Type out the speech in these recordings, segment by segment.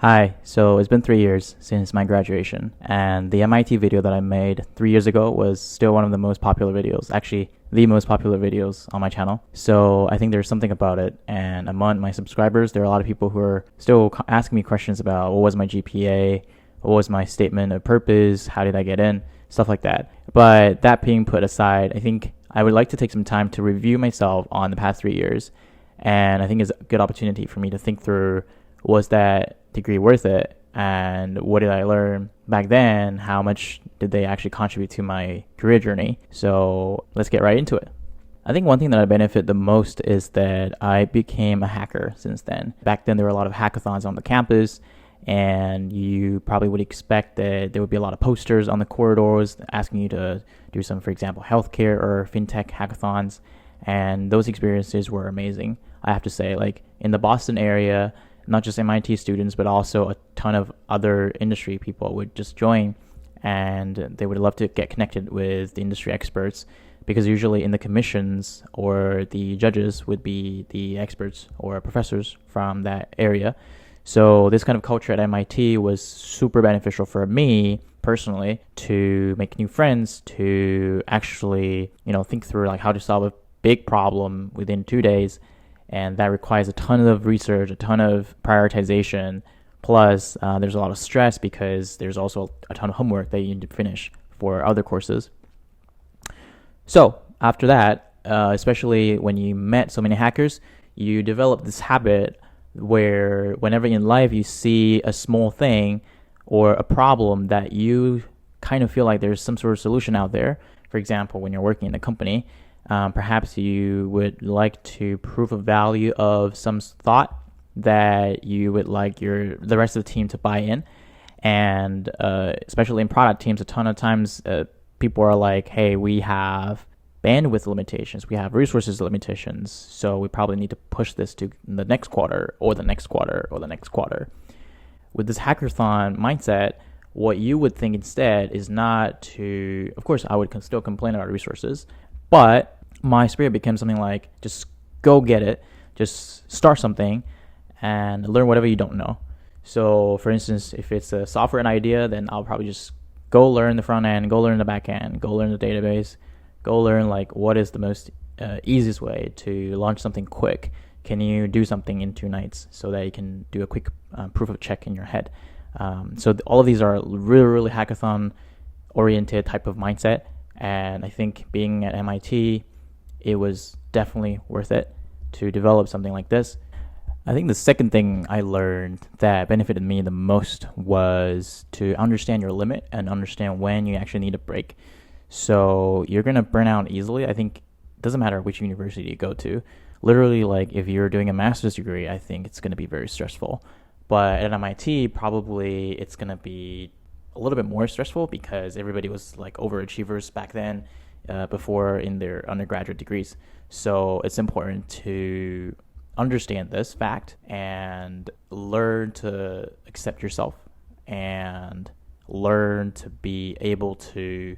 Hi, so it's been 3 years since my graduation, and the MIT video that I made 3 years ago was still one of the most popular videos, actually, the most popular videos on my channel. So I think there's something about it, and among my subscribers, there are a lot of people who are still asking me questions about what was my GPA, what was my statement of purpose, how did I get in, stuff like that. But that being put aside, I think I would like to take some time to review myself on the past 3 years, and I think it's a good opportunity for me to think through, was that degree worth it, and what did I learn back then, how much did they actually contribute to my career journey. So let's get right into it. I think one thing that I benefit the most is that I became a hacker since then. Back then there were a lot of hackathons on the campus, and you probably would expect that there would be a lot of posters on the corridors asking you to do some, for example, healthcare or fintech hackathons, and those experiences were amazing. I have to say, like in the Boston area, not just MIT students, but also a ton of other industry people would just join, and they would love to get connected with the industry experts, because usually in the commissions or the judges would be the experts or professors from that area. So this kind of culture at MIT was super beneficial for me personally to make new friends, to actually, think through like how to solve a big problem within 2 days, and that requires a ton of research, a ton of prioritization. Plus, there's a lot of stress because there's also a ton of homework that you need to finish for other courses. So after that, especially when you met so many hackers, you develop this habit where whenever in life you see a small thing or a problem that you kind of feel like there's some sort of solution out there. For example, when you're working in a company, perhaps you would like to prove a value of some thought that you would like the rest of the team to buy in. And especially in product teams, a ton of times people are like, hey, we have bandwidth limitations, we have resources limitations, so we probably need to push this to the next quarter or the next quarter or the next quarter. With this hackathon mindset, what you would think instead is not to, of course, I would still complain about resources, but my spirit became something like, just go get it, just start something and learn whatever you don't know. So for instance, if it's a software idea, then I'll probably just go learn the front end, go learn the back end, go learn the database, go learn like what is the most easiest way to launch something quick. Can you do something in 2 nights so that you can do a quick proof of check in your head? So all of these are really hackathon oriented type of mindset. And I think being at MIT, it was definitely worth it to develop something like this. I think the second thing I learned that benefited me the most was to understand your limit and understand when you actually need a break. So you're going to burn out easily. I think it doesn't matter which university you go to. Literally, like if you're doing a master's degree, I think it's going to be very stressful. But at MIT, probably it's going to be a little bit more stressful because everybody was like overachievers back then, before in their undergraduate degrees. So it's important to understand this fact and learn to accept yourself, and learn to be able to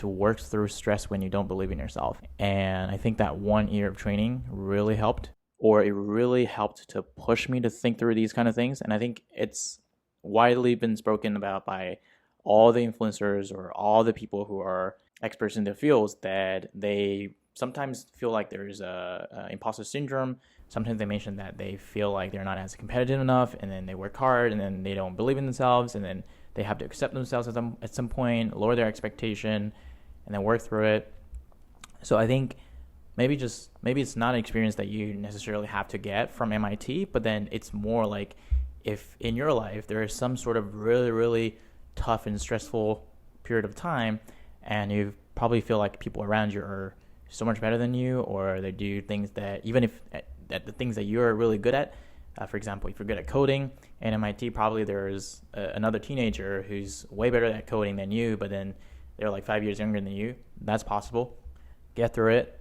work through stress when you don't believe in yourself. And I think that 1 year of training really helped, or it really helped to push me to think through these kind of things. And I think it's widely been spoken about by all the influencers or all the people who are experts in their fields, that they sometimes feel like there's a imposter syndrome. Sometimes they mention that they feel like they're not as competitive enough, and then they work hard, and then they don't believe in themselves, and then they have to accept themselves at some point, lower their expectation, and then work through it. So I think maybe it's not an experience that you necessarily have to get from MIT, but then it's more like if in your life there is some sort of really tough and stressful period of time, and you probably feel like people around you are so much better than you, or they do things that even if at the things that you're really good at. For example, if you're good at coding, at MIT probably there's another teenager who's way better at coding than you, but then they're like 5 years younger than you. That's possible. Get through it,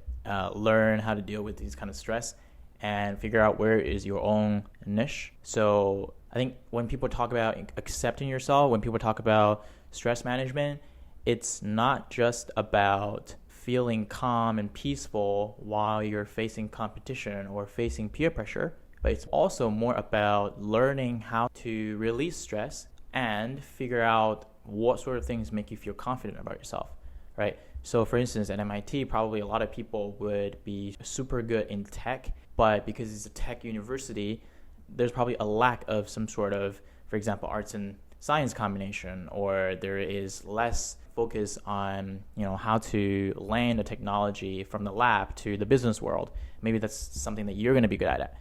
learn how to deal with these kind of stress, and figure out where is your own niche. So I think when people talk about accepting yourself, when people talk about stress management, it's not just about feeling calm and peaceful while you're facing competition or facing peer pressure, but it's also more about learning how to release stress and figure out what sort of things make you feel confident about yourself, right? So for instance, at MIT, probably a lot of people would be super good in tech, but because it's a tech university, there's probably a lack of some sort of, for example, arts and science combination, or there is less focus on, how to land a technology from the lab to the business world. Maybe that's something that you're going to be good at.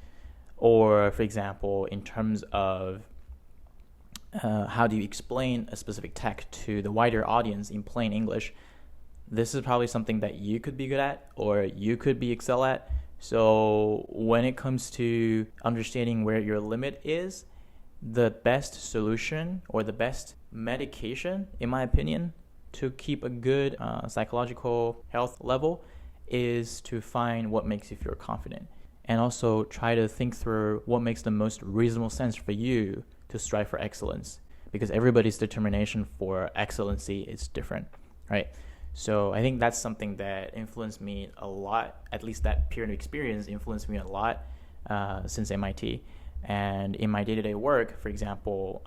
Or, for example, in terms of how do you explain a specific tech to the wider audience in plain English, this is probably something that you could be good at or you could be excel at. So when it comes to understanding where your limit is, the best solution or the best medication, in my opinion, to keep a good psychological health level is to find what makes you feel confident, and also try to think through what makes the most reasonable sense for you to strive for excellence, because everybody's determination for excellency is different, right? So I think that's something that influenced me a lot, at least that peer experience influenced me a lot since MIT. And in my day-to-day work, for example,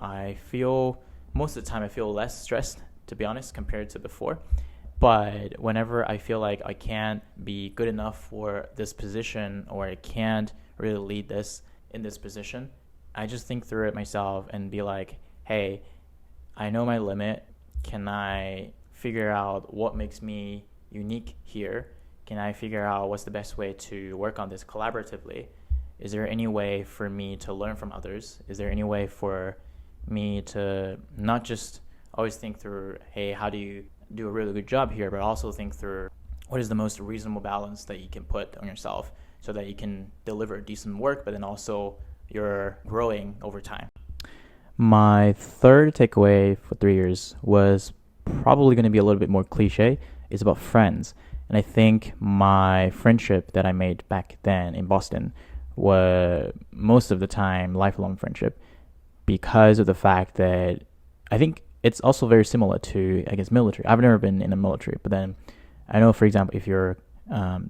most of the time I feel less stressed, to be honest, compared to before. But whenever I feel like I can't be good enough for this position, or I can't really lead this in this position, I just think through it myself and be like, hey, I know my limit. Can I figure out what makes me unique here? Can I figure out what's the best way to work on this collaboratively? Is there any way for me to learn from others? Is there any way for me to not just always think through, hey, how do you do a really good job here, but also think through what is the most reasonable balance that you can put on yourself so that you can deliver decent work, but then also you're growing over time. My third takeaway for 3 years was probably going to be a little bit more cliche. It's about friends. And I think my friendship that I made back then in Boston was most of the time lifelong friendship, because of the fact that I think it's also very similar to, I guess, military. I've never been in the military, but then I know, for example, if you're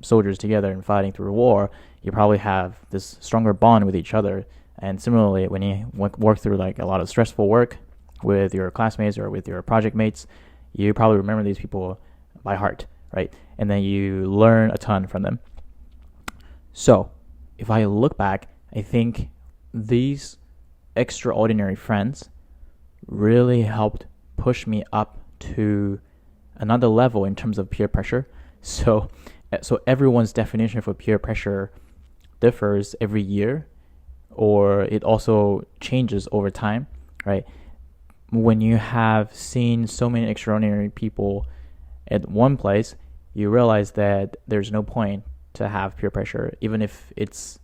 soldiers together and fighting through a war, you probably have this stronger bond with each other. And similarly, when you work through like a lot of stressful work with your classmates or with your project mates, you probably remember these people by heart, right? And then you learn a ton from them. So if I look back, I think these extraordinary friends really helped push me up to another level in terms of peer pressure. So everyone's definition for peer pressure differs every year, or it also changes over time, right? When you have seen so many extraordinary people at one place, you realize that there's no point to have peer pressure, even if it's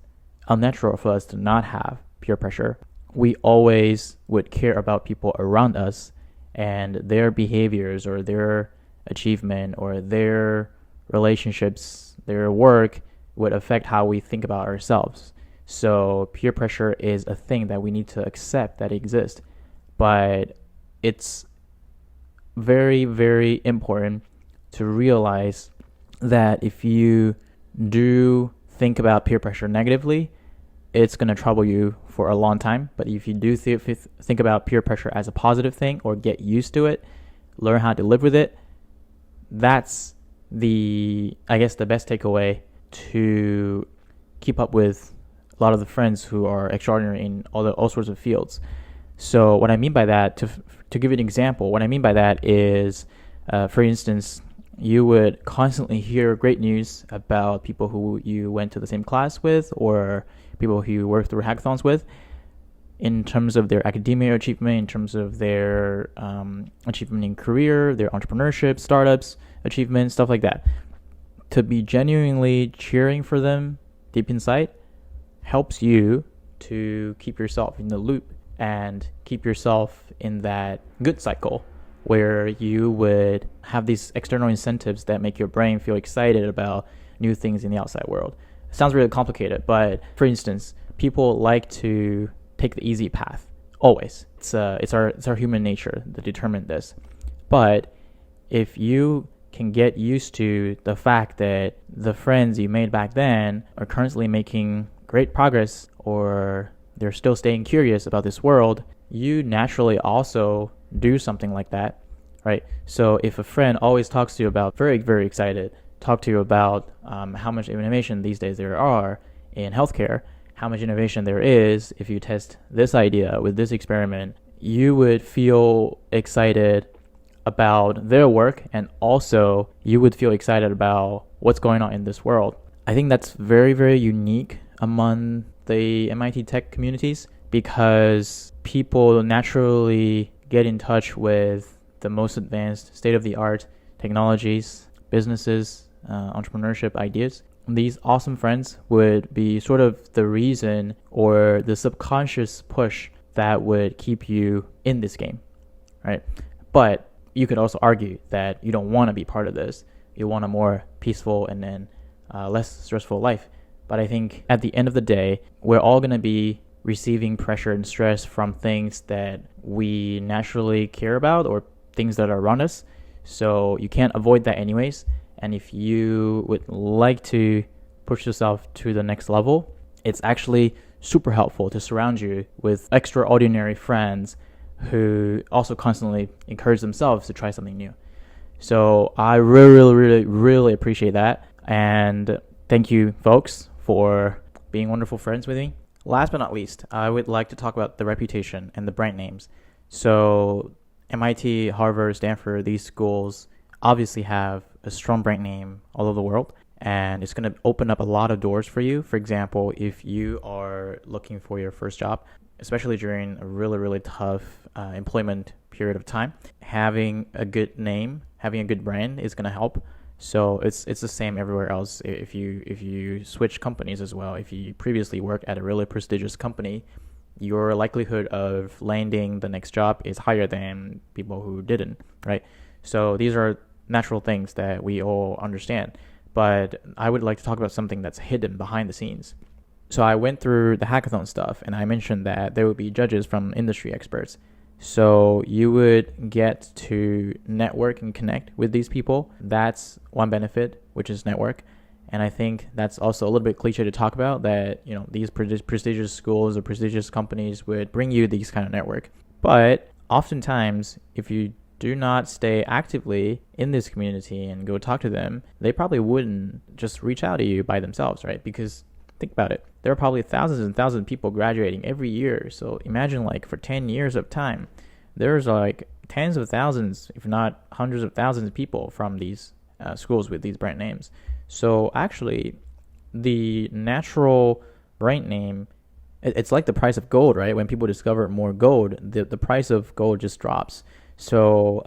unnatural for us to not have peer pressure. We always would care about people around us and their behaviors or their achievement or their relationships, their work would affect how we think about ourselves. So peer pressure is a thing that we need to accept that exists. But it's very, very important to realize that if you do think about peer pressure negatively, it's going to trouble you for a long time. But if you do think about peer pressure as a positive thing, or get used to it, learn how to live with it, that's the best takeaway to keep up with a lot of the friends who are extraordinary in all sorts of fields. So what I mean by that, to give you an example, what I mean by that is, for instance, you would constantly hear great news about people who you went to the same class with, or people who you worked through hackathons with, in terms of their academia achievement, in terms of their achievement in career, their entrepreneurship, startups, achievement, stuff like that. To be genuinely cheering for them deep inside helps you to keep yourself in the loop and keep yourself in that good cycle where you would have these external incentives that make your brain feel excited about new things in the outside world. It sounds really complicated, but for instance, people like to take the easy path. Always. It's our human nature that determine this. But if you can get used to the fact that the friends you made back then are currently making great progress or they're still staying curious about this world, you naturally also do something like that, right? So if a friend always talks to you about, very, very excited, talk to you about how much innovation these days there are in healthcare, how much innovation there is if you test this idea with this experiment, you would feel excited about their work, and also you would feel excited about what's going on in this world. I think that's very, very unique among the MIT tech communities, because people naturally get in touch with the most advanced state-of-the-art technologies, businesses, entrepreneurship ideas. These awesome friends would be sort of the reason or the subconscious push that would keep you in this game, right? But you could also argue that you don't want to be part of this. You want a more peaceful and then less stressful life. But I think at the end of the day, we're all going to be receiving pressure and stress from things that we naturally care about or things that are around us. So you can't avoid that anyways. And if you would like to push yourself to the next level, it's actually super helpful to surround you with extraordinary friends who also constantly encourage themselves to try something new. So I really appreciate that. And thank you, folks, for being wonderful friends with me. Last but not least, I would like to talk about the reputation and the brand names. So MIT, Harvard, Stanford, these schools obviously have a strong brand name all over the world, and it's going to open up a lot of doors for you. For example, if you are looking for your first job, especially during a really tough employment period of time, having a good name, having a good brand is going to help. So it's the same everywhere else. If you switch companies as well, if you previously worked at a really prestigious company, your likelihood of landing the next job is higher than people who didn't, right? So these are natural things that we all understand. But I would like to talk about something that's hidden behind the scenes. So I went through the hackathon stuff, and I mentioned that there would be judges from industry experts. So you would get to network and connect with these people. That's one benefit, which is network. And I think that's also a little bit cliche to talk about, that these prestigious schools or prestigious companies would bring you these kind of network. But oftentimes, if you do not stay actively in this community and go talk to them, they probably wouldn't just reach out to you by themselves, right? Because think about it. There are probably thousands and thousands of people graduating every year. So imagine for 10 years of time, there's tens of thousands, if not hundreds of thousands of people from these schools with these brand names. So actually, the natural brand name, it's like the price of gold, right? When people discover more gold, the price of gold just drops. So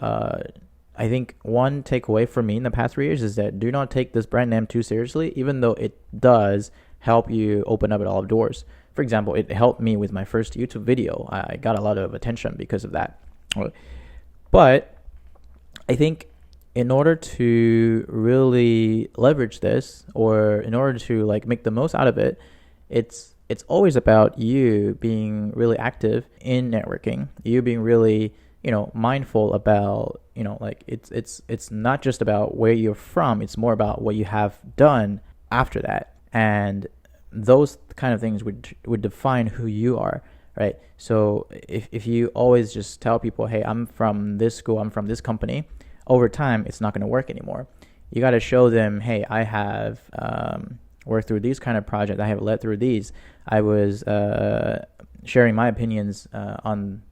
I think one takeaway for me in the past 3 years is that do not take this brand name too seriously, even though it does help you open up a lot of doors. For example, it helped me with my first YouTube video. I got a lot of attention because of that. But I think in order to really leverage this, or in order to make the most out of it, it's always about you being really active in networking, you being really mindful about it's not just about where you're from, it's more about what you have done after that. And those kind of things would define who you are, right? So if you always just tell people, hey, I'm from this school, I'm from this company, over time it's not going to work anymore. You got to show them, hey, I have worked through these kind of projects, I have led through these, I was sharing my opinions on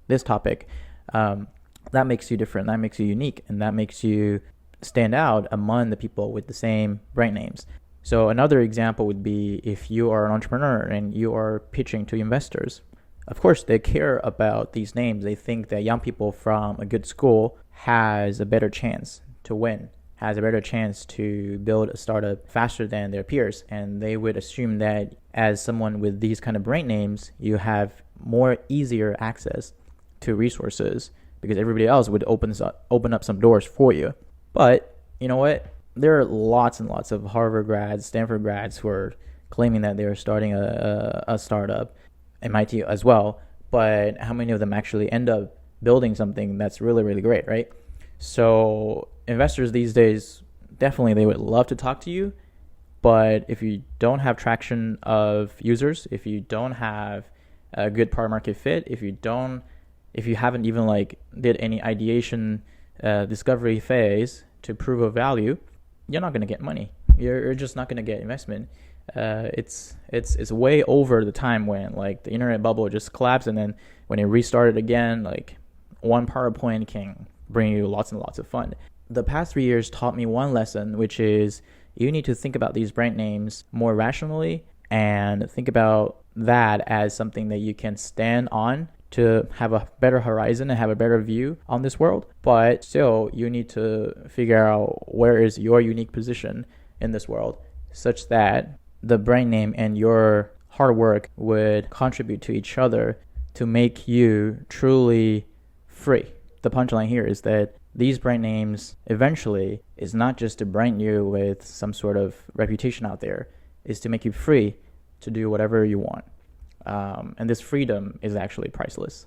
this topic. That makes you different, that makes you unique, and that makes you stand out among the people with the same brand names. So another example would be if you are an entrepreneur and you are pitching to investors. Of course, they care about these names. They think that young people from a good school has a better chance to win, has a better chance to build a startup faster than their peers. And they would assume that as someone with these kind of brand names, you have more easier access to resources because everybody else would open up some doors for you. But you know what? There are lots and lots of Harvard grads, Stanford grads who are claiming that they're starting a startup, MIT as well. But how many of them actually end up building something that's really, really great, right? So investors these days, definitely they would love to talk to you. But if you don't have traction of users, if you don't have a good product market fit, if you haven't even like did any ideation discovery phase to prove a value, you're not going to get money. You're just not going to get investment. It's way over the time when like the internet bubble just collapsed, and then when it restarted again, like one PowerPoint can bring you lots and lots of fun. The past 3 years taught me one lesson, which is you need to think about these brand names more rationally and think about that as something that you can stand on to have a better horizon and have a better view on this world. But still, you need to figure out where is your unique position in this world such that the brand name and your hard work would contribute to each other to make you truly free. The punchline here is that these brand names eventually is not just to brand you with some sort of reputation out there, is to make you free to do whatever you want. And this freedom is actually priceless.